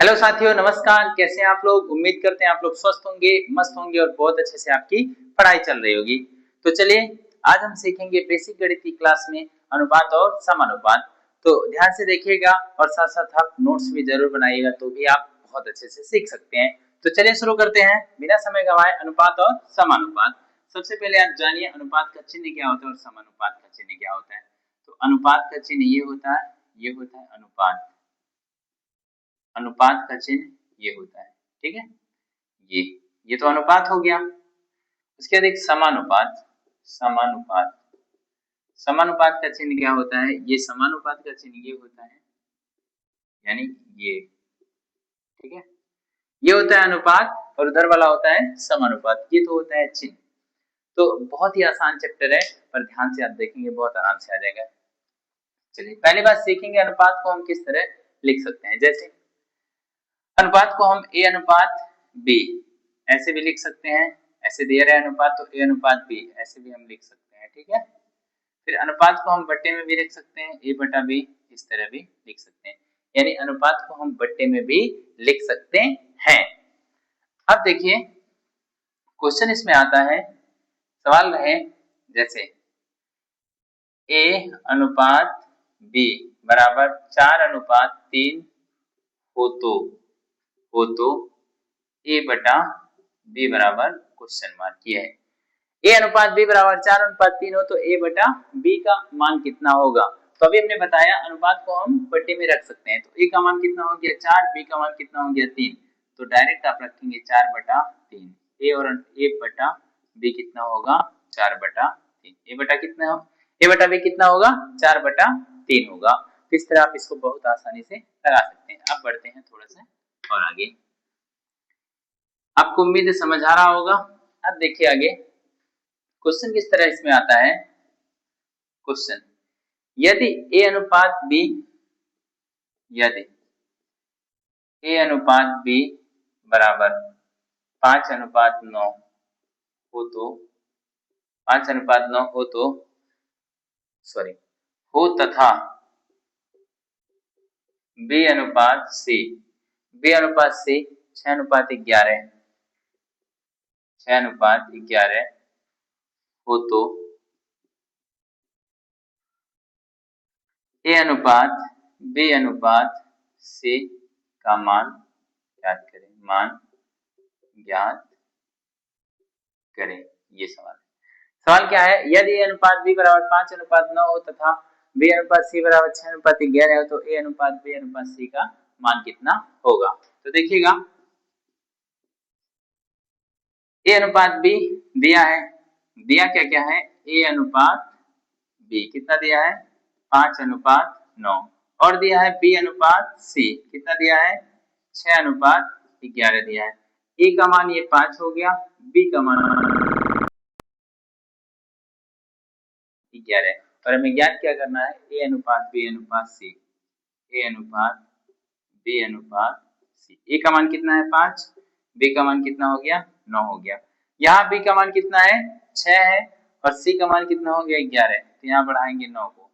Hello साथियों, नमस्कार। कैसे हैं आप लोग? उम्मीद करते हैं आप लोग स्वस्थ होंगे, मस्त होंगे और बहुत अच्छे से आपकी पढ़ाई चल रही होगी। तो चलिए, आज हम सीखेंगे बेसिक गणित की क्लास में अनुपात और समानुपात। तो ध्यान से देखिएगा और साथ साथ आप नोट्स भी जरूर बनाइएगा, तो भी आप बहुत अच्छे से सीख सकते हैं। तो चलिए शुरू करते हैं बिना समय गंवाए, अनुपात और समानुपात। सबसे पहले आप जानिए अनुपात का चिन्ह क्या होता है और समानुपात का चिन्ह क्या होता है। तो अनुपात का चिन्ह ये होता है, ये होता है अनुपात। अनुपात का चिन्ह ये होता है, ठीक है। ये तो अनुपात हो गया। उसके बाद एक समानुपात। समानुपात समानुपात का चिन्ह क्या होता है? ये समानुपात का चिन्ह ये होता है, यानी ये, ठीक है। ये होता है अनुपात और उधर वाला होता है समानुपात। ये तो होता है चिन्ह। तो बहुत ही आसान चैप्टर है, पर ध्यान से आप देखेंगे बहुत आराम से आ जाएगा। चलिए पहली बात सीखेंगे अनुपात को हम किस तरह लिख सकते हैं। जैसे अनुपात को हम ए अनुपात बी ऐसे भी लिख सकते हैं। ऐसे दिया रहा है अनुपात, तो ए अनुपात बी ऐसे भी हम लिख सकते हैं, ठीक है। फिर अनुपात को हम बट्टे में भी लिख सकते हैं, ए बटा बी, इस तरह भी लिख सकते हैं। यानी अनुपात को हम बट्टे में भी लिख सकते हैं। अब देखिए क्वेश्चन इसमें आता है, सवाल है जैसे ए अनुपात बी बराबर 4:3 हो तो ए बटा बी बराबर क्वेश्चन मार्क ये है। ए अनुपात बी बराबर 4:3 हो तो ए बटा बी का मान कितना होगा? तो अभी हमने बताया अनुपात को हम बट्टे में रख सकते हैं। तो ए का मान कितना हो गया 4, बी का मान कितना हो गया 3। तो डायरेक्ट आप रखेंगे 4/3। ए और ए बटा बी कितना होगा 4/3। ए बटा कितना हो, ए बटा बी कितना होगा 4/3 होगा। तो इस तरह आप इसको बहुत आसानी से लगा सकते हैं। अब बढ़ते हैं थोड़ा सा और आगे। आपको उम्मीद है समझ आ रहा होगा। अब देखिए आगे क्वेश्चन किस तरह इसमें आता है। क्वेश्चन, यदि ए अनुपात बी, यदि ए अनुपात बी बराबर 5:9 हो तो 5:9 हो तो सॉरी हो तथा बी अनुपात सी, बी अनुपात सी 6:11, 6:11 हो तो ए अनुपात बी अनुपात सी का मान ज्ञात करें, मान ज्ञात करें। ये सवाल है। सवाल क्या है, यदि ए अनुपात बी बराबर 5:9 हो तथा बी अनुपात सी बराबर 6:11 हो तो ए अनुपात बी अनुपात सी का मान कितना होगा? तो देखिएगा ए अनुपात बी दिया है, दिया क्या क्या है, ए अनुपात बी कितना दिया है 5:9 और दिया है बी अनुपात सी कितना दिया है 6:11 दिया है। ए का मान ये 5 हो गया, बी का मान 11 और हमें ज्ञात क्या करना है, ए अनुपात बी अनुपात सी, ए अनुपात बी अनुपात सी। ए का मान कितना है 5, बी का मान कितना हो गया 9 हो गया। यहाँ बी का मान कितना है 6 है और सी का मान कितना हो गया 11। तो यहाँ बढ़ाएंगे 9 को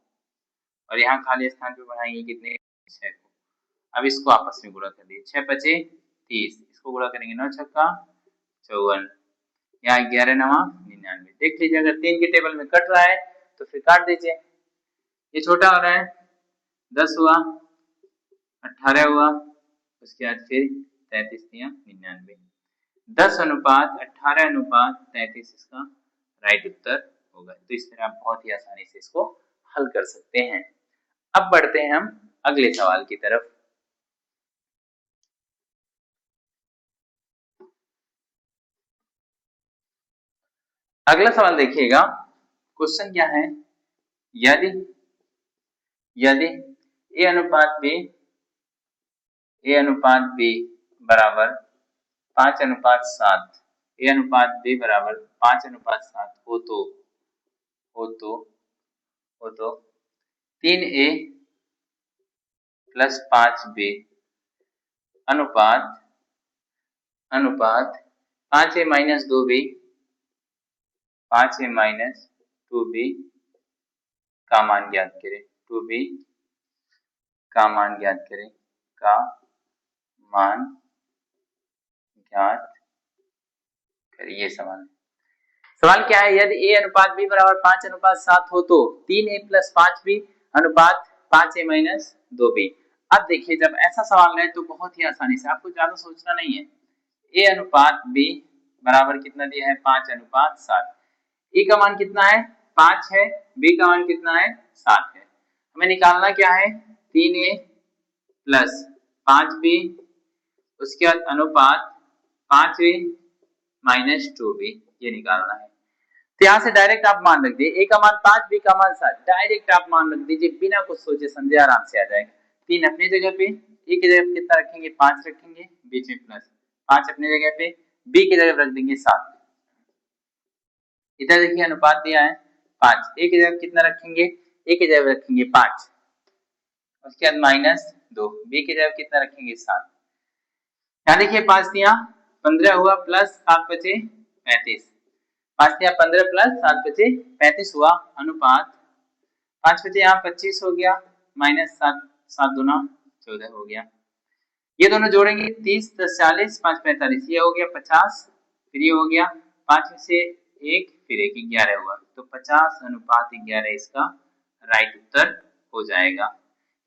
और यहाँ खाली स्थान पे बढ़ाएंगे कितने 6 को। अब इसको आपस में गुणा कर दिए, 6×5 = 30, इसको गुणा करेंगे 9 छक्का 54, यहाँ 11 9 99। देख लीजिए अगर 3 के टेबल में कट रहा है तो फिर काट दीजिए। ये छोटा हो रहा है 10 हुआ, 18 हुआ, उसके बाद फिर 33 या 99, 10:18:33 इसका राइट उत्तर होगा। तो इस तरह आप बहुत ही आसानी से इसको हल कर सकते हैं। अब बढ़ते हैं हम अगले सवाल की तरफ। अगला सवाल देखिएगा, क्वेश्चन क्या है, यदि यदि ए अनुपात बी बराबर 5:7, ए अनुपात बी बराबर 5:7 हो तो 3a + 5b अनुपात 5a - 2b, 5a - 2b का मान ज्ञात करें, 2b का मान ज्ञात करें, का मान ज्ञात करिए। ये सवाल क्या है, यदि a अनुपात b बराबर 5:7 हो तो 3a प्लस 5b अनुपात 5a माइनस 2b। अब देखिए जब ऐसा सवाल है तो बहुत ही आसानी से, आपको ज्यादा सोचना नहीं है। a अनुपात b बराबर कितना दिया है, 5:7। a का मान कितना है, 5 है, b का मान कितना है, 7 है। हमें निकालना क्या है, 3a प्लस 5b, उसके बाद अनुपात 5a माइनस 2b, ये निकालना है। तो यहाँ से डायरेक्ट आप मान रख दीजिए, a का मान 5, b का मान 7, डायरेक्ट आप मान रख दीजिए, बिना कुछ सोचे समझे आराम से आ जाएगा। 3 अपनी जगह पे, a की जगह कितना रखेंगे, 5 रखेंगे, बीच में प्लस 5 अपनी जगह पे, b की जगह रख देंगे 7। इधर देखिए अनुपात दिया है 5, a की जगह कितना रखेंगे, a की जगह रखेंगे 5, उसके बाद माइनस 2, b की जगह कितना रखेंगे 7। यहाँ देखिए 5 दिया 15 हुआ, प्लस 7 बचे 35, 5 दिया 15 प्लस 7 बचे 35 हुआ, अनुपात 5 बचे यहाँ 25 हो गया, माइनस 7, 7 दूना 14 हो गया। ये दोनों जोड़ेंगे 30 10 40, 5 45, ये हो गया 50, फिर ये हो गया 5 में से 1, फिर 1 11 हुआ, तो 50:11 इसका राइट उत्तर हो जाएगा।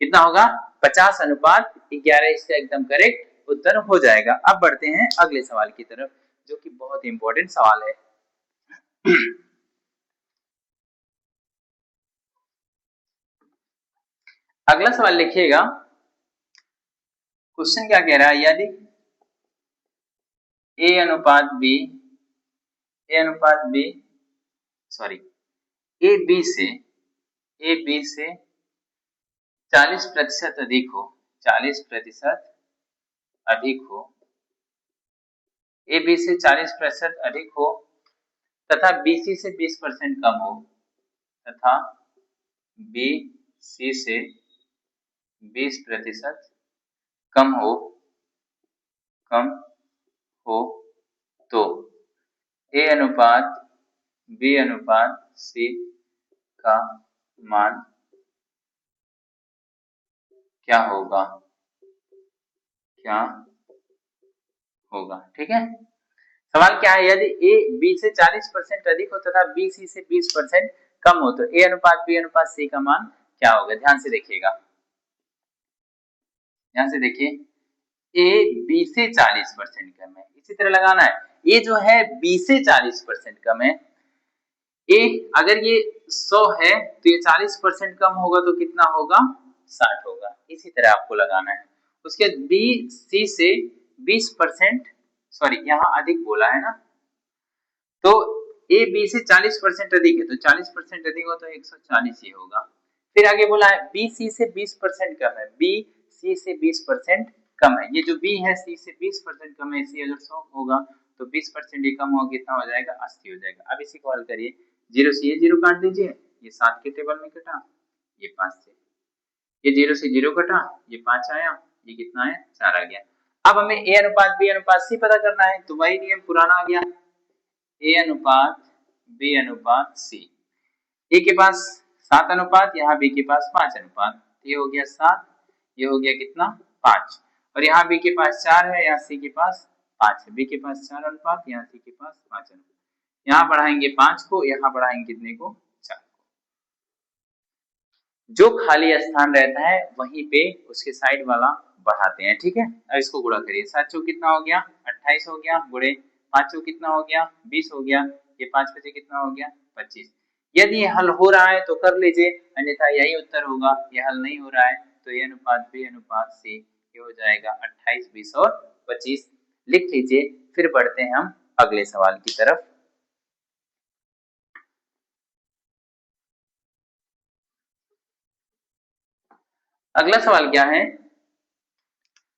कितना होगा, 50:11 इसका एकदम करेक्ट उत्तर हो जाएगा। अब बढ़ते हैं अगले सवाल की तरफ, जो कि बहुत इंपॉर्टेंट सवाल है। अगला सवाल लिखिएगा, क्वेश्चन क्या कह रहा है, यदि a अनुपात b a b से 40% अधिक हो, 40% अधिक हो, a b से 40% अधिक हो तथा b c से 20% कम हो, तथा b c से 20% कम हो तो a अनुपात b अनुपात c का मान क्या होगा, ठीक है। सवाल क्या है, यदि a b से 40% अधिक हो तथा b c से 20% कम हो तो a अनुपात b अनुपात c का मान क्या होगा। ध्यान से देखिएगा, ध्यान से देखिए, a b से 40% कम है, इसी तरह लगाना है। ये जो है b से 40% कम है, a अगर ये 100 है तो ये 40% कम होगा तो कितना होगा, 60 होगा, इसी तरह आपको लगाना है। उसके बाद b c से 20%, सॉरी यहाँ अधिक बोला है ना, तो a b से 40% अधिक है, तो 40% अधिक हो तो 140 ही होगा। फिर आगे बोला है b c से 20% कम है, b c से 20% कम है, ये जो b है c से 20% कम है, c अगर 100 होगा तो 20% ही कम होगा, कितना हो जाएगा, 80 हो जाएगा। अब इसी को हल करिए, 0 से ये 0 काट दीजिए, ये 7 के टेबल में कटा, ये 5 से, ये 0 से 0 कटा, ये 5 आया, ये कितना है, 4 आ गया। अब हमें a अनुपात b अनुपात c पता करना है, तो वही नियम पुराना आ गया, a अनुपात b अनुपात c। a के पास 7 अनुपात, यहाँ b के पास 5 अनुपात, ये हो गया 7, ये हो गया कितना, 5, और यहाँ b के पास 4 है, यहाँ c के पास 5 है, b के पास 4 अनुपात, यहाँ c के पास 5 अनुपात, यहाँ बढ़ाएंगे 5 को, यहाँ बढ़ाएंगे कितने को, 4 को। जो खाली स्थान रहता है वहीं पे उसके साइड वाला बढ़ाते हैं, ठीक है। अब इसको गुणा करिए, 7 चौक कितना हो गया, 28 हो गया, गुणे 5 चौक कितना हो गया, 20 हो गया, ये 5 बचे कितना हो गया, 25। यदि हल हो रहा है तो कर लीजिए, अन्यथा यही उत्तर होगा। ये हल नहीं हो रहा है तो a अनुपात b अनुपात c ये हो जाएगा 28, 20 और 25, लिख लीजिए। फिर बढ़ते हैं हम अगले सवाल की तरफ। अगला सवाल क्या है,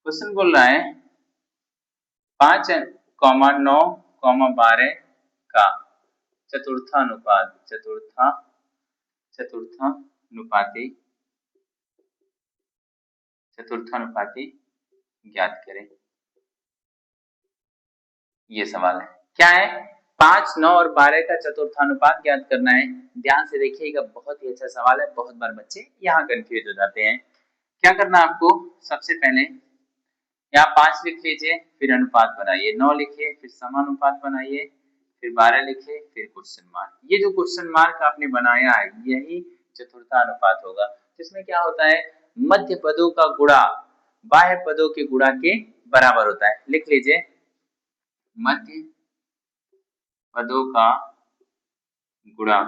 क्वेश्चन बोल रहा है 5,9,12 का चतुर्थानुपाती ज्ञात करें। ये सवाल है, क्या है, 5, 9 और 12 का चतुर्थानुपात ज्ञात करना है। ध्यान से देखिएगा, बहुत ही अच्छा सवाल है, बहुत बार बच्चे यहाँ कंफ्यूज हो जाते हैं। क्या करना आपको, सबसे पहले यहाँ 5 लिख लीजिए, फिर अनुपात बनाइए, 9 लिखिए, फिर समानुपात बनाइए, फिर 12 लिखिए, फिर क्वेश्चन मार्क। ये जो क्वेश्चन मार्क आपने बनाया है यही चतुर्थानुपात होगा, जिसमें क्या होता है, मध्य पदों का गुणा बाह्य पदों के गुणा के बराबर होता है। लिख लीजिए, मध्य पदों का गुणा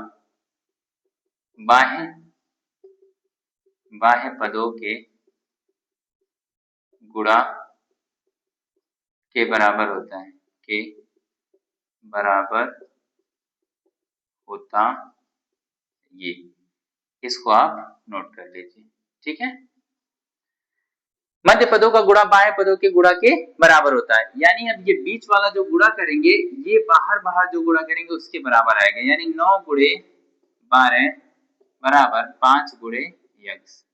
बाह्य पदों के गुणा के बराबर होता है, के बराबर होता ये। इसको आप नोट कर लीजिए, ठीक है। मध्य पदों का गुणा बाह्य पदों के गुणा के बराबर होता है, यानी अब ये बीच वाला जो गुणा करेंगे ये बाहर जो गुणा करेंगे उसके बराबर आएगा, यानी 9 गुणे 12 बराबर 5 गुणे यक्स।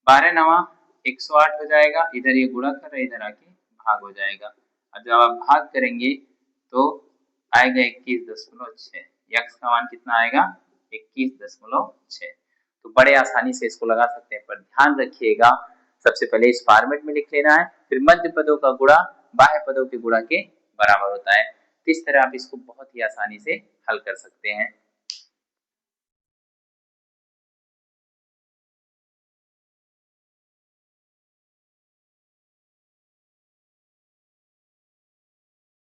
12 नवा 108 हो जाएगा, इधर ये गुणा कर रहे इधर आके भाग हो जाएगा। अब जब आप भाग करेंगे तो आएगा 21.6, यक्स का मान कितना आएगा 21.6। तो बड़े आसानी से इसको लगा सकते हैं, पर ध्यान रखिएगा सबसे पहले इस फॉर्मेट में लिख लेना है, फिर मध्य पदों का गुणा बाह्य पदों के गुणा के बराबर होता है। तो इस तरह आप इसको बहुत ही आसानी से हल कर सकते हैं।